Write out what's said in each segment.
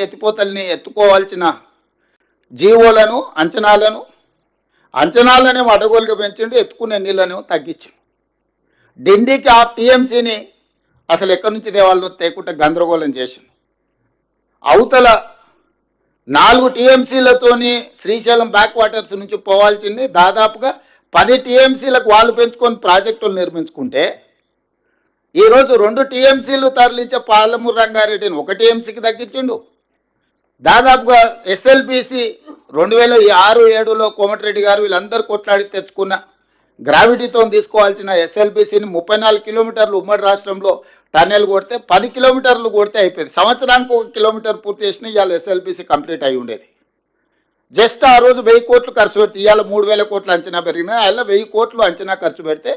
ఎత్తిపోతల్ని ఎత్తుకోవాల్సిన జీవోలను అంచనాలనే అడగోలుగా పెంచిండు, ఎత్తుకునే నీళ్లను తగ్గించు. ఢిల్లీకి ఆ టీఎంసీని అసలు ఎక్కడి నుంచి దేవాళ్ళు తేకుండా గందరగోళం చేసింది. అవతల 4 టీఎంసీలతోని శ్రీశైలం బ్యాక్ వాటర్స్ నుంచి పోవాల్సింది దాదాపుగా 10 టీఎంసీలకు వాళ్ళు పెంచుకొని ప్రాజెక్టులు నిర్మించుకుంటే ఈరోజు 2 టీఎంసీలు తరలించే పాలమూరు రంగారెడ్డిని 1 టీఎంసీకి తగ్గించిండు. దాదాపుగా ఎస్ఎల్బిసి 2006-7లో కోమటిరెడ్డి గారు వీళ్ళందరూ కొట్లాడి తెచ్చుకున్న గ్రావిటీతో తీసుకోవాల్సిన ఎస్ఎల్బిసిని 34 కిలోమీటర్లు ఉమ్మడి రాష్ట్రంలో టన్నెల్ కొడితే 10 కిలోమీటర్లు కొడితే అయిపోయింది. సంవత్సరానికి 1 కిలోమీటర్ పూర్తి చేసిన ఇవాళ ఎస్ఎల్బిసి కంప్లీట్ అయి ఉండేది. జస్ట్ ఆ రోజు 1000 కోట్లు ఖర్చు పెడితే ఇవాళ 3000 కోట్లు అంచనా పెరిగినాయి. అలా 1000 కోట్లు అంచనా ఖర్చు పెడితే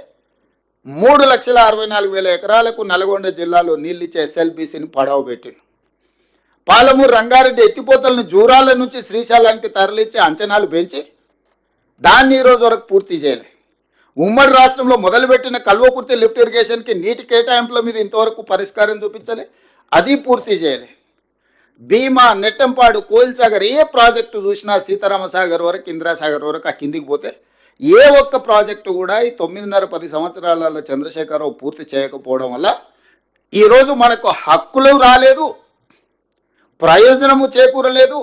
3,64,000 ఎకరాలకు నల్గొండ జిల్లాలో నీళ్ళిచ్చే ఎస్ఎల్బిసిని పడవ పెట్టింది. పాలమూరు రంగారెడ్డి ఎత్తిపోతలను జూరాల నుంచి శ్రీశైలానికి తరలించే అంచనాలు పెంచి దాన్ని ఈ రోజు వరకు పూర్తి చేయలే. ఉమ్మడి రాష్ట్రంలో మొదలుపెట్టిన కల్వకుర్తి లిఫ్ట్ ఇరిగేషన్కి నీటి కేటాయింపుల మీద ఇంతవరకు పరిష్కారం చూపించలే, అది పూర్తి చేయలే. భీమా, నెట్టంపాడు, కోయిల్సాగర్ ఏ ప్రాజెక్టు చూసినా సీతారామసాగర్ వరకు, ఇందిరాసాగర్ వరకు ఆ కిందికి పోతే ఏ ఒక్క ప్రాజెక్టు కూడా ఈ 9.5-10 సంవత్సరాలలో చంద్రశేఖరరావు పూర్తి చేయకపోవడం వల్ల ఈరోజు మనకు హక్కులు రాలేదు, ప్రయోజనము చేకూరలేదు.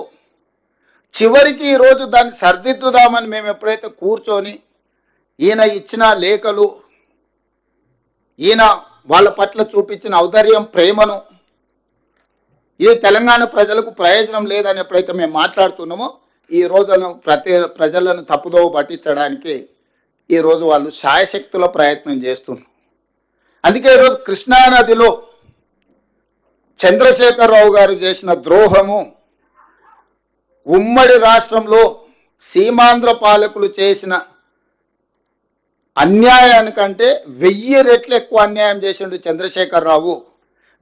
చివరికి ఈరోజు దాన్ని సర్దిద్దుదామని మేము ఎప్పుడైతే కూర్చొని ఈయన ఇచ్చిన లేఖలు, ఈయన వాళ్ళ పట్ల చూపించిన ఔదార్యం, ప్రేమను, ఇది తెలంగాణ ప్రజలకు ప్రయోజనం లేదని ఎప్పుడైతే మేము మాట్లాడుతున్నామో ఈ రోజును ప్రజలను తప్పుదోవ పట్టించడానికి ఈరోజు వాళ్ళు శాయశక్తుల ప్రయత్నం చేస్తున్నారు. అందుకే ఈరోజు కృష్ణానదిలో చంద్రశేఖరరావు గారు చేసిన ద్రోహము ఉమ్మడి రాష్ట్రంలో సీమాంధ్ర పాలకులు చేసిన అన్యాయానికంటే 1000 రెట్లు ఎక్కువ అన్యాయం చేసిండు చంద్రశేఖరరావు.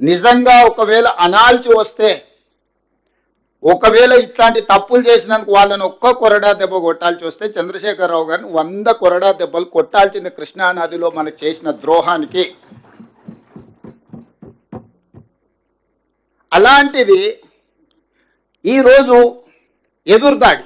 నిజంగా ఒకవేళ అనాల్చి వస్తే, ఒకవేళ ఇట్లాంటి తప్పులు చేసినందుకు వాళ్ళని ఒక్క కొరడా దెబ్బ కొట్టాల్సి వస్తే చంద్రశేఖరరావు గారిని 100 కొరడా దెబ్బలు కొట్టాల్సింది కృష్ణానదిలో మనకు చేసిన ద్రోహానికి. అలాంటిది ఈరోజు ఎదురుదాడి